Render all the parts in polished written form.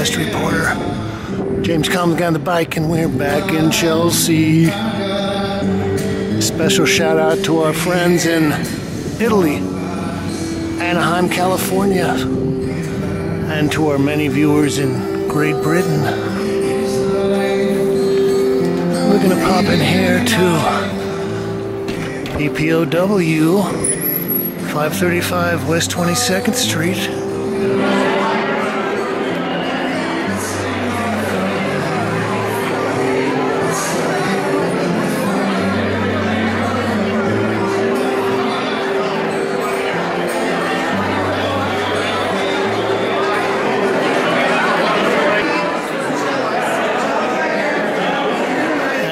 West reporter. James Kalm on the bike, and we're back in Chelsea. Special shout out to our friends in Italy, Anaheim, California, and to our many viewers in Great Britain. We're gonna pop in here to P.P.O.W, 535 West 22nd Street.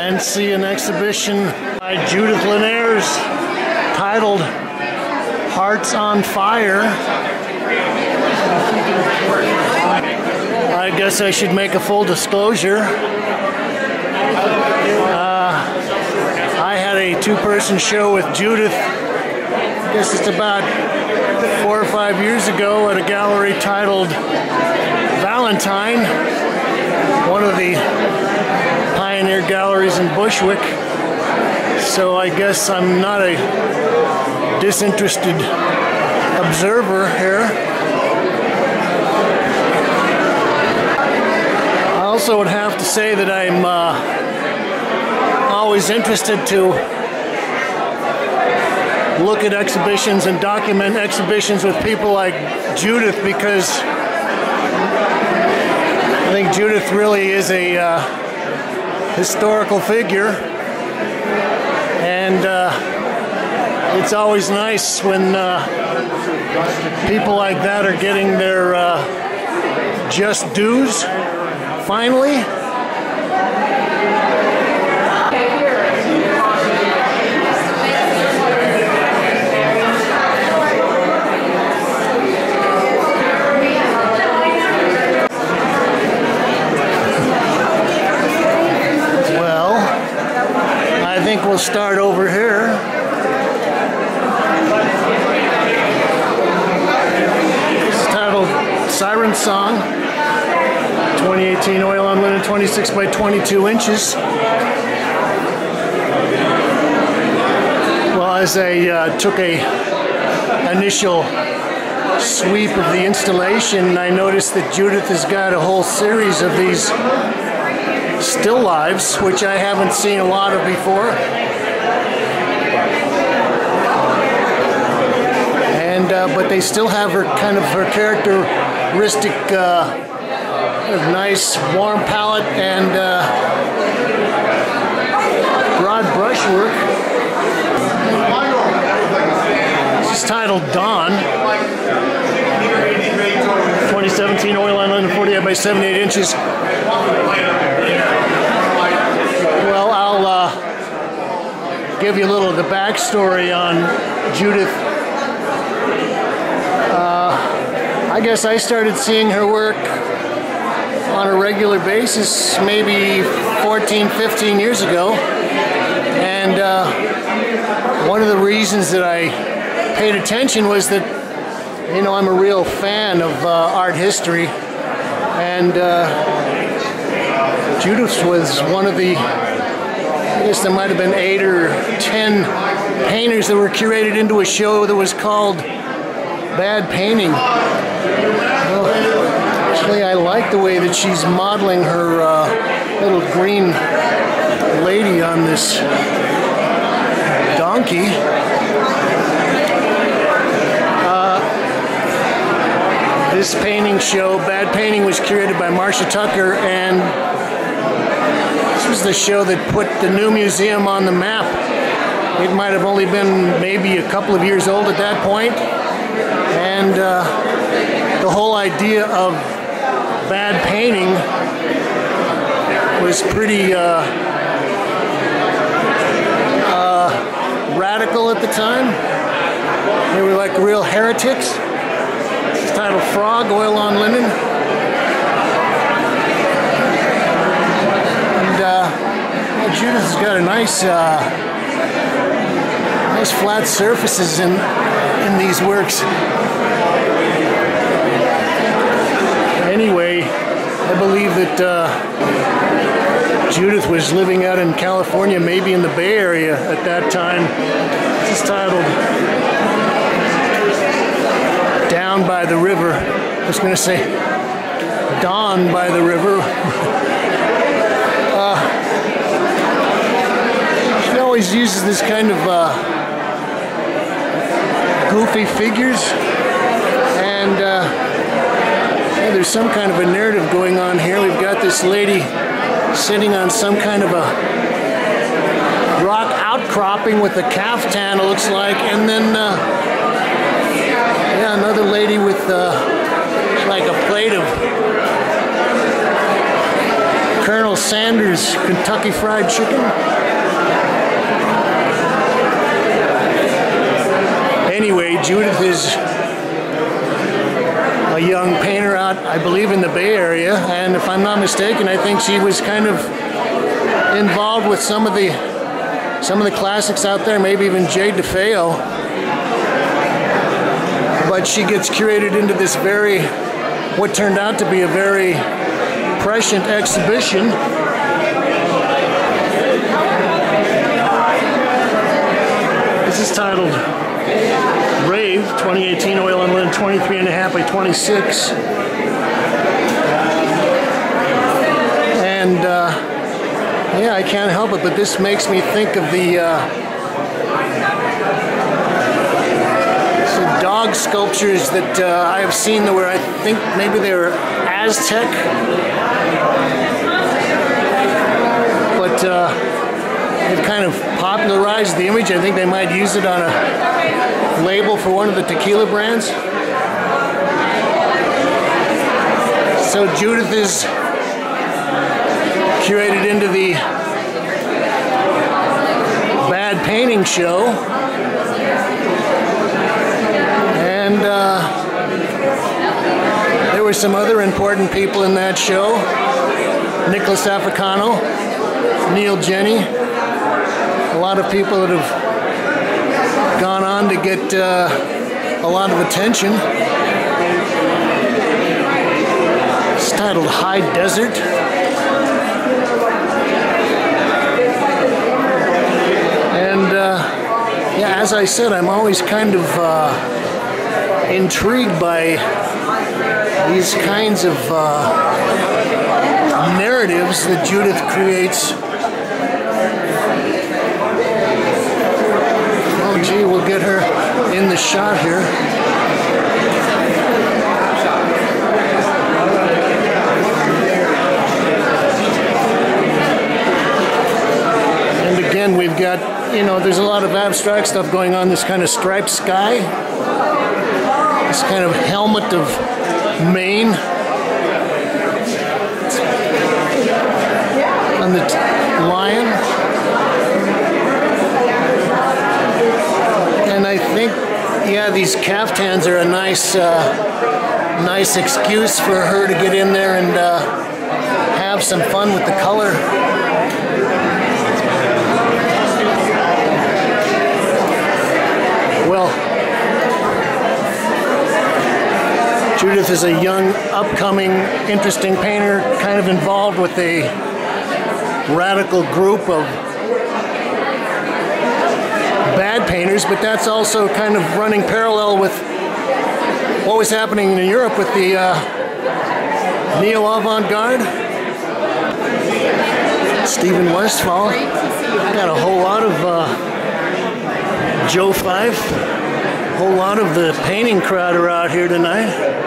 And see an exhibition by Judith Linhares titled Hearts on Fire. I guess I should make a full disclosure. I had a two-person show with Judith, I guess it's about 4 or 5 years ago, at a gallery titled Valentine, one of the pioneer galleries in Bushwick. So I guess I'm not a disinterested observer here. I also would have to say that I'm always interested to look at exhibitions and document exhibitions with people like Judith, because I think Judith really is a historical figure, and it's always nice when people like that are getting their just dues, finally. I think we'll start over here. It's titled Siren Song, 2018 oil on linen, 26 by 22 inches. Well, as I took a initial sweep of the installation, I noticed that Judith has got a whole series of these still lives, which I haven't seen a lot of before, and but they still have her kind of her characteristic nice warm palette and broad brushwork. This is titled Dawn, 2017 oil on linen, 48 by 78 inches. Well, I'll give you a little of the backstory on Judith. I guess I started seeing her work on a regular basis maybe 14, 15 years ago. And one of the reasons that I paid attention was that, you know, I'm a real fan of art history. And Judith was one of the, I guess there might have been 8 or 10 painters that were curated into a show that was called Bad Painting. Well, actually, I like the way that she's modeling her little green lady on this donkey. This painting show, Bad Painting, was curated by Marcia Tucker, and this was the show that put the new museum on the map. It might have only been maybe a couple of years old at that point, and the whole idea of bad painting was pretty radical at the time. They were like real heretics. It's titled Frog, oil on linen. And Judith has got a nice nice flat surfaces in these works. Anyway, I believe that Judith was living out in California, maybe in the Bay Area at that time. This is titled Down by the River. I was going to say Dawn by the River. She always uses this kind of goofy figures, and yeah, there's some kind of a narrative going on here. We've got this lady sitting on some kind of a rock outcropping with a caftan, it looks like, and then yeah, another lady with like a plate of Colonel Sanders Kentucky Fried Chicken. Anyway, Judith is a young painter out, I believe, in the Bay Area, and if I'm not mistaken, I think she was kind of involved with some of the classics out there, maybe even Jade DeFeo. But she gets curated into this what turned out to be a very prescient exhibition. This is titled Rave 2018, oil and linen, 23.5 by 26. And yeah, I can't help it, but this makes me think of the some dog sculptures that I have seen where I think maybe they were Aztec. But they've kind of popularized the image. I think they might use it on a label for one of the tequila brands. So Judith is curated into the Bad Painting show, and there were some other important people in that show. Nicholas Africano, Neil Jenny, a lot of people that have gone on to get a lot of attention. It's titled High Desert. And yeah, as I said, I'm always kind of intrigued by these kinds of narratives that Judith creates. Oh gee, we'll get her in the shot here. And again, we've got, you know, there's a lot of abstract stuff going on. This kind of striped sky, this kind of helmet of mane on the lion. And I think, yeah, these caftans are a nice excuse for her to get in there and have some fun with the color. Well, Judith is a young, upcoming, interesting painter, kind of involved with a radical group of bad painters, but that's also kind of running parallel with what was happening in Europe with the Neo-Avant-garde. Stephen Westphal. Got a whole lot of Joe Fife. A whole lot of the painting crowd are out here tonight.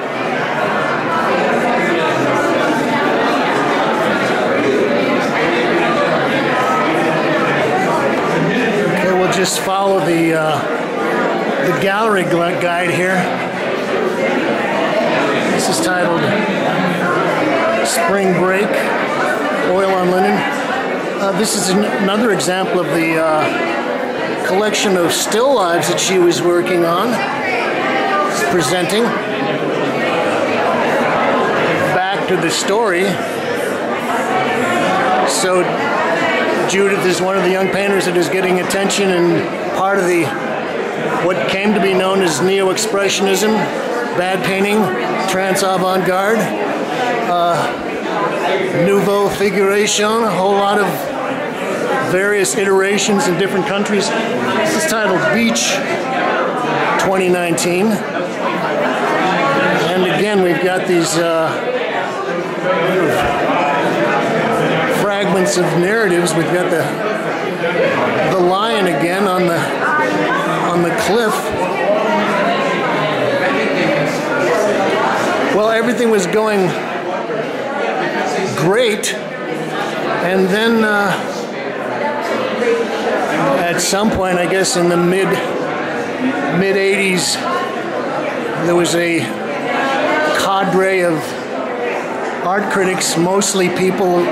Just follow the gallery guide here. This is titled Spring Break, Oil on Linen. This is another example of the collection of still lives that she was working on. It's presenting. Back to the story. So Judith is one of the young painters that is getting attention and part of the what came to be known as Neo-Expressionism, bad painting, trans-avant-garde. Nouveau Figuration, a whole lot of various iterations in different countries. This is titled Beach 2019. And again, we've got these fragments of narratives. We've got the lion again on the cliff. Well, everything was going great, and then at some point, I guess in the mid 80s, there was a cadre of art critics, mostly people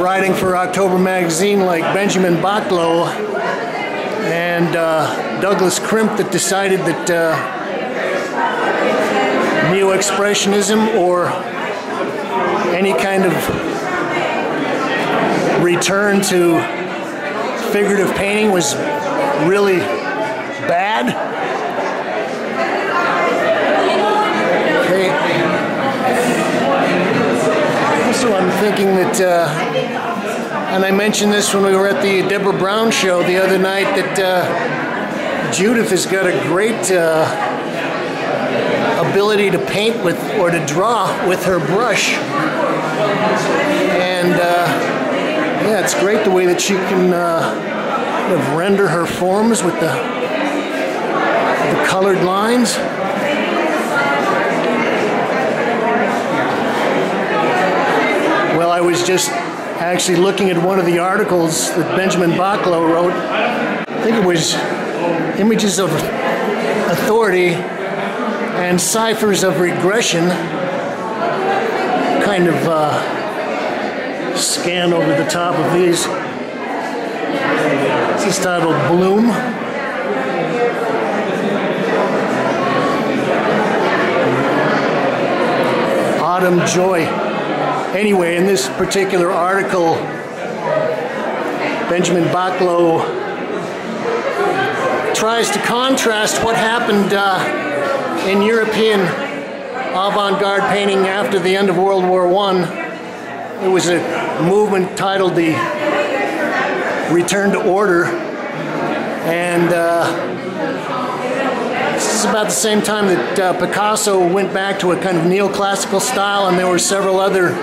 writing for October magazine like Benjamin Baclo and Douglas Crimp, that decided that Neo-Expressionism, or any kind of return to figurative painting, was really bad. Okay. So I'm thinking that, and I mentioned this when we were at the Deborah Brown show the other night, that Judith has got a great ability to paint with, or to draw with her brush. And yeah, it's great the way that she can kind of render her forms with the colored lines. Well, I was just actually looking at one of the articles that Benjamin Baclo wrote. I think it was Images of Authority and Ciphers of Regression. Kind of scan over the top of these. This is titled Bloom. Autumn Joy. Anyway, in this particular article, Benjamin Baclo tries to contrast what happened in European avant-garde painting after the end of World War I. There was a movement titled the Return to Order, and this is about the same time that Picasso went back to a kind of neoclassical style, and there were several other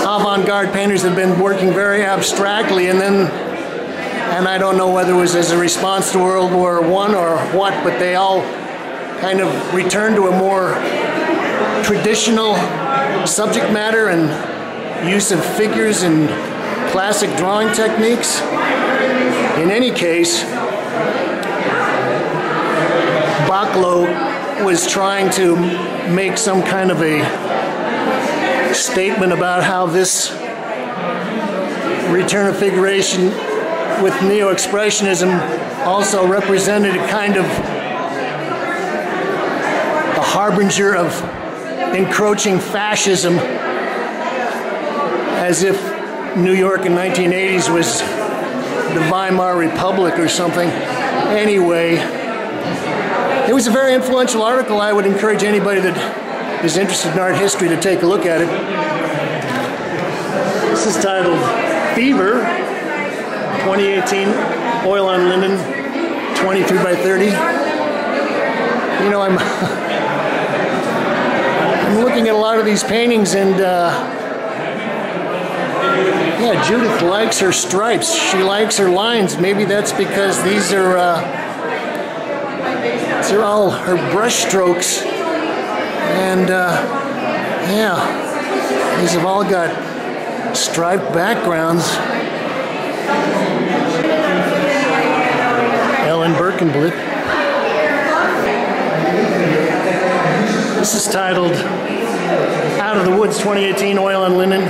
avant-garde painters that had been working very abstractly, and then, and I don't know whether it was as a response to World War I or what, but they all kind of returned to a more traditional subject matter and use of figures and classic drawing techniques. In any case, Baclo was trying to make some kind of a statement about how this return of figuration with Neo-Expressionism also represented a kind of a harbinger of encroaching fascism, as if New York in 1980s was the Weimar Republic or something. Anyway, it was a very influential article. I would encourage anybody that is interested in art history to take a look at it. This is titled Fever 2018, oil on linen, 23 by 30. You know, I'm looking at a lot of these paintings, and yeah, Judith likes her stripes. She likes her lines. Maybe that's because these are all her brush strokes, and yeah, these have all got striped backgrounds. Ellen Birkenblit. This is titled Out of the Woods 2018, oil on linen,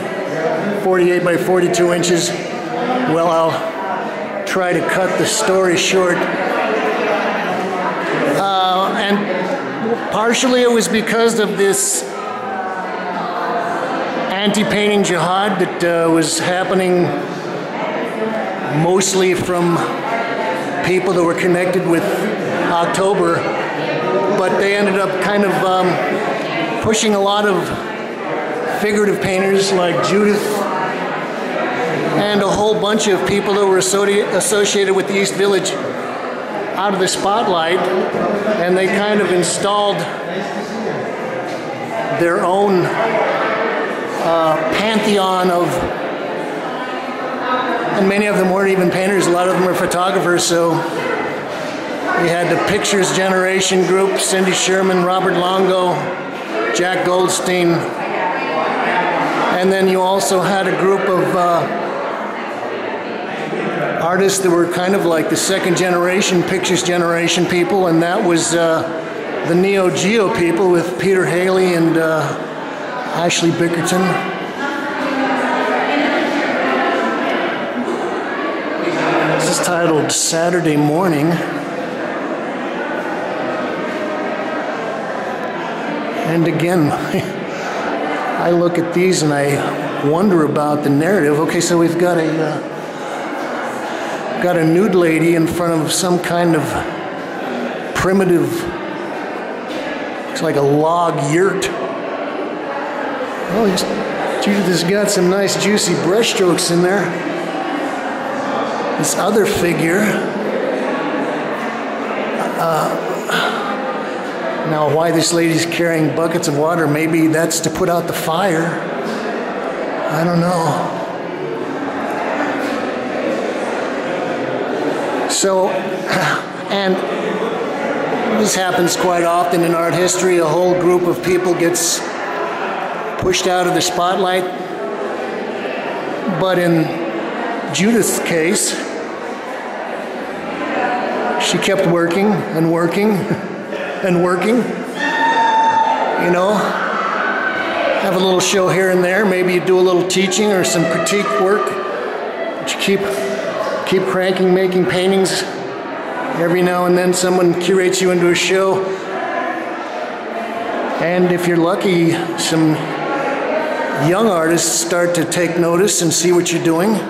48 by 42 inches. Well, I'll try to cut the story short. And partially it was because of this anti-painting jihad that was happening mostly from people that were connected with October. but they ended up kind of pushing a lot of figurative painters like Judith and a whole bunch of people that were associated with the East Village out of the spotlight, and they kind of installed their own pantheon of, and many of them weren't even painters, a lot of them were photographers, so you had the Pictures Generation group, Cindy Sherman, Robert Longo, Jack Goldstein, and then you also had a group of artists that were kind of like the second generation, Pictures Generation people, and that was the Neo-Geo people with Peter Haley and Ashley Bickerton. This is titled Saturday Morning. And again, I look at these and I wonder about the narrative. Okay, so we've got a nude lady in front of some kind of primitive, looks like a log yurt. Oh, Judith has got some nice juicy brushstrokes in there. This other figure, now why this lady's carrying buckets of water, maybe that's to put out the fire. I don't know. So, and this happens quite often in art history. A whole group of people gets pushed out of the spotlight. But in Judith's case, she kept working and working and working. You know, have a little show here and there. Maybe you do a little teaching or some critique work. But you keep cranking, making paintings. Every now and then someone curates you into a show. And if you're lucky, some young artists start to take notice and see what you're doing.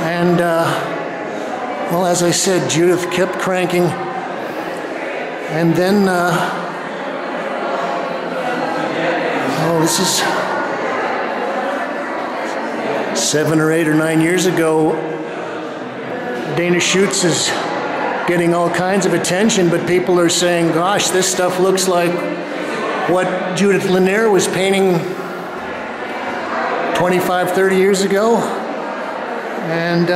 And, well, as I said, Judith kept cranking. And then, oh, this is 7 or 8 or 9 years ago. Dana Schutz is getting all kinds of attention, but people are saying, gosh, this stuff looks like what Judith Linhares was painting 25, 30 years ago. And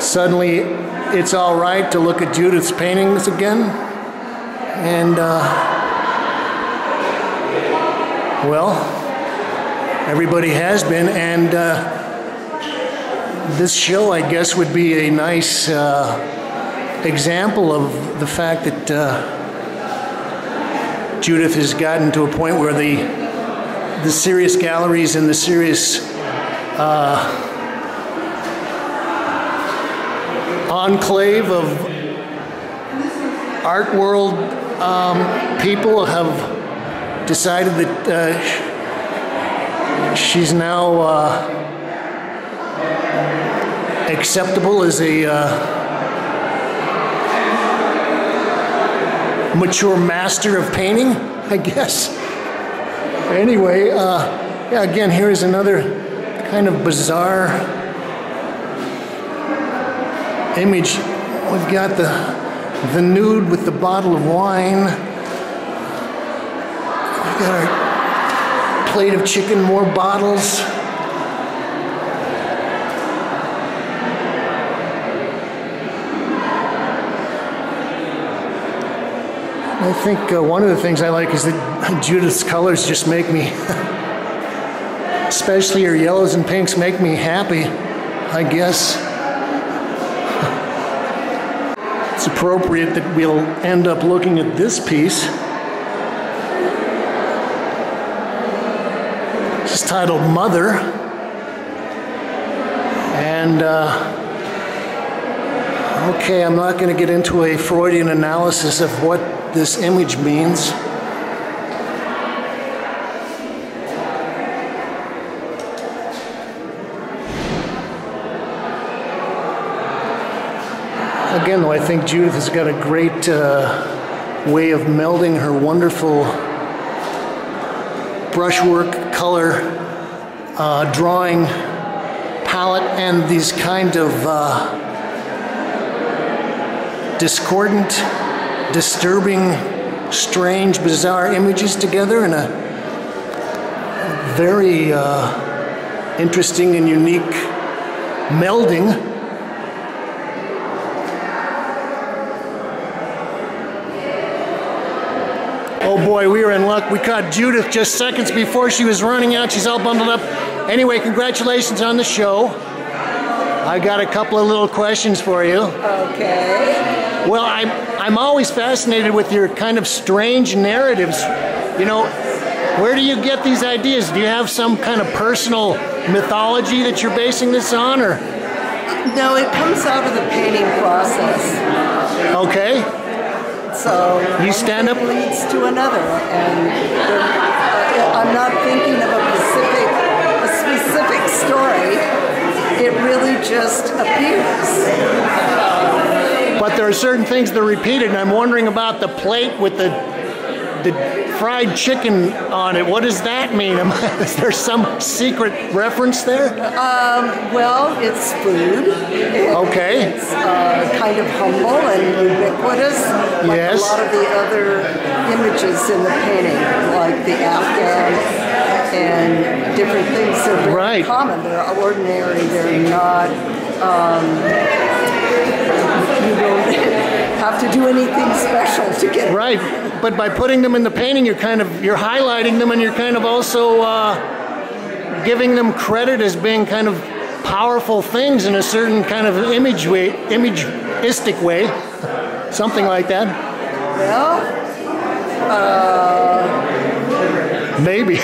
suddenly it's all right to look at Judith's paintings again. And, well, everybody has been, and this show, I guess, would be a nice example of the fact that Judith has gotten to a point where the serious galleries and the serious enclave of art world people have decided that she's now acceptable as a mature master of painting, I guess. Anyway, yeah, again, here is another kind of bizarre image. We've got the nude with the bottle of wine. We've got our plate of chicken, more bottles. I think one of the things I like is that Judith's colors just make me, especially her yellows and pinks, make me happy, I guess. It's appropriate that we'll end up looking at this piece. This is titled Mother. And, okay, I'm not going to get into a Freudian analysis of what this image means. Again, though, I think Judith has got a great way of melding her wonderful brushwork, color, drawing palette, and these kind of discordant, disturbing, strange, bizarre images together in a very interesting and unique melding. Oh boy, we were in luck. We caught Judith just seconds before she was running out. She's all bundled up. Anyway, congratulations on the show. I got a couple of little questions for you. Okay. Well, I'm always fascinated with your kind of strange narratives. You know, where do you get these ideas? Do you have some kind of personal mythology that you're basing this on, or? No, it comes out of the painting process. Okay. So you stand up leads to another, and I'm not thinking of a specific story. It really just appears. But there are certain things that are repeated, and I'm wondering about the plate with the fried chicken on it. What does that mean? Is there some secret reference there? Well, it's food. Okay. It's kind of humble and ubiquitous, like yes. A lot of the other images in the painting, like the Afghan and different things. They're very right. common. They're ordinary. They're not. You don't have to do anything special to get it. Right. But by putting them in the painting, you're highlighting them, and you're kind of also giving them credit as being kind of powerful things in a certain kind of imagistic way, something like that. Well, maybe.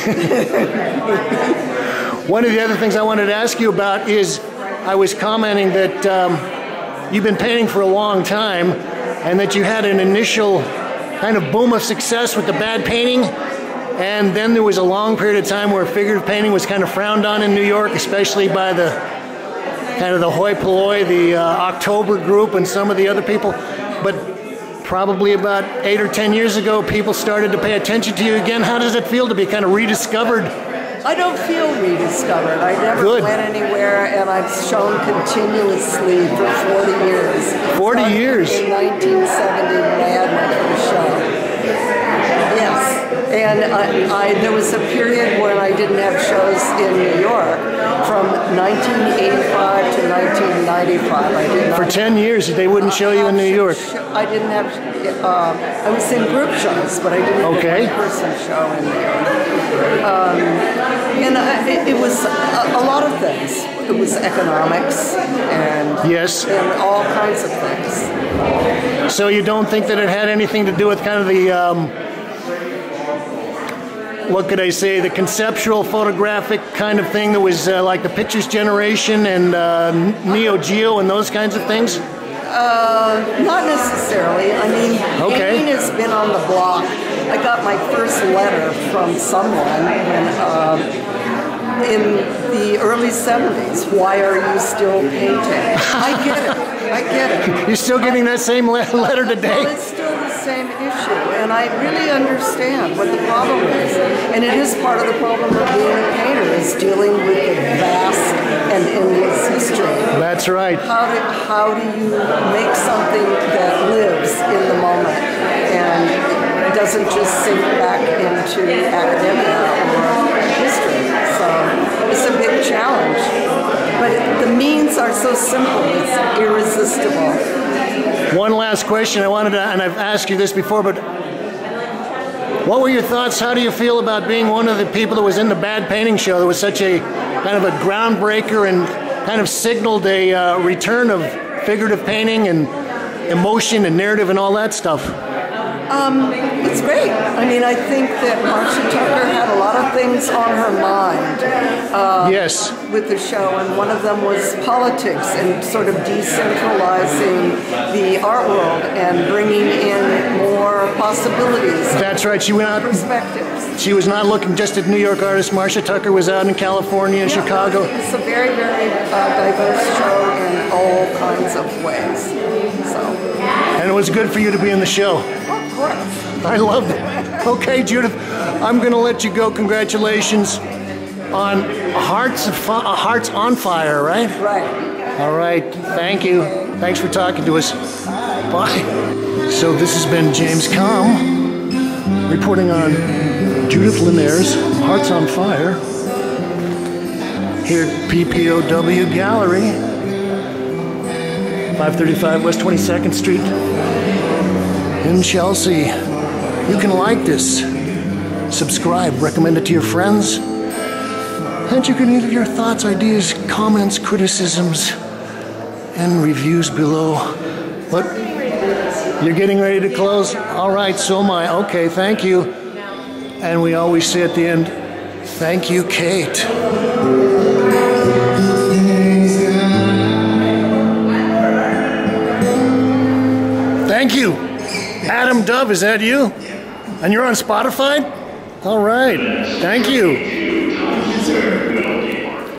One of the other things I wanted to ask you about is, I was commenting that you've been painting for a long time, and that you had an initial kind of boom of success with the bad painting, and then there was a long period of time where figurative painting was kind of frowned on in New York, especially by the kind of the hoi polloi, the October group, and some of the other people. But probably about 8 or 10 years ago, people started to pay attention to you again. How does it feel to be kind of rediscovered? I don't feel rediscovered. I never went anywhere, and I've shown continuously for 40 years. 40 years? In 1970, when I had my first show. Yes. And there was a period when I didn't have shows in New York, from 1985 to 1995. I did not. For 10 years, they wouldn't show you in New York? I didn't have, I was in group shows, but I didn't have a one-person show in New York. And it was a lot of things. It was economics and, and all kinds of things. So you don't think that it had anything to do with kind of the, what could I say, the conceptual photographic kind of thing that was like the Pictures generation and Neo Geo and those kinds of things? Not necessarily. I mean, painting has been on the block. I got my first letter from someone in the early 70s. Why are you still painting? I get it. I get it. You're still getting that same letter today? Well, it's still the same issue, and I really understand what the problem is. And it is part of the problem of being a painter, is dealing with the vast and endless history. That's right. How do you make something that lives in the moment and doesn't just sink back into academia or history? So it's a big challenge. But the means are so simple, it's irresistible. One last question I wanted to, and I've asked you this before, but what were your thoughts? How do you feel about being one of the people that was in the Bad Painting Show that was such a kind of a groundbreaker and kind of signaled a return of figurative painting and emotion and narrative and all that stuff? It's great. I mean, I think that Marcia Tucker had a lot of things on her mind Yes. with the show, and one of them was politics and sort of decentralizing the art world and bringing in more possibilities. That's right. She went out. Perspectives. She was not looking just at New York artists. Marcia Tucker was out in California and Chicago. It's a very, very diverse show in all kinds of ways. So. And it was good for you to be in the show. Of course. I love it. Okay, Judith, I'm going to let you go. Congratulations on Hearts on Fire, right? Right. All right. Thank you. Thanks for talking to us. Bye. So this has been James Kalm reporting on Judith Linhares, Hearts on Fire, here at P.P.O.W. Gallery, 535 West 22nd Street in Chelsea. You can like this, subscribe, recommend it to your friends, and you can leave your thoughts, ideas, comments, criticisms, and reviews below. What? You're getting ready to close? All right, so am I. Okay, thank you. And we always say at the end, thank you, Kate. Thank you. Adam Dove, is that you? And you're on Spotify? All right. Thank you.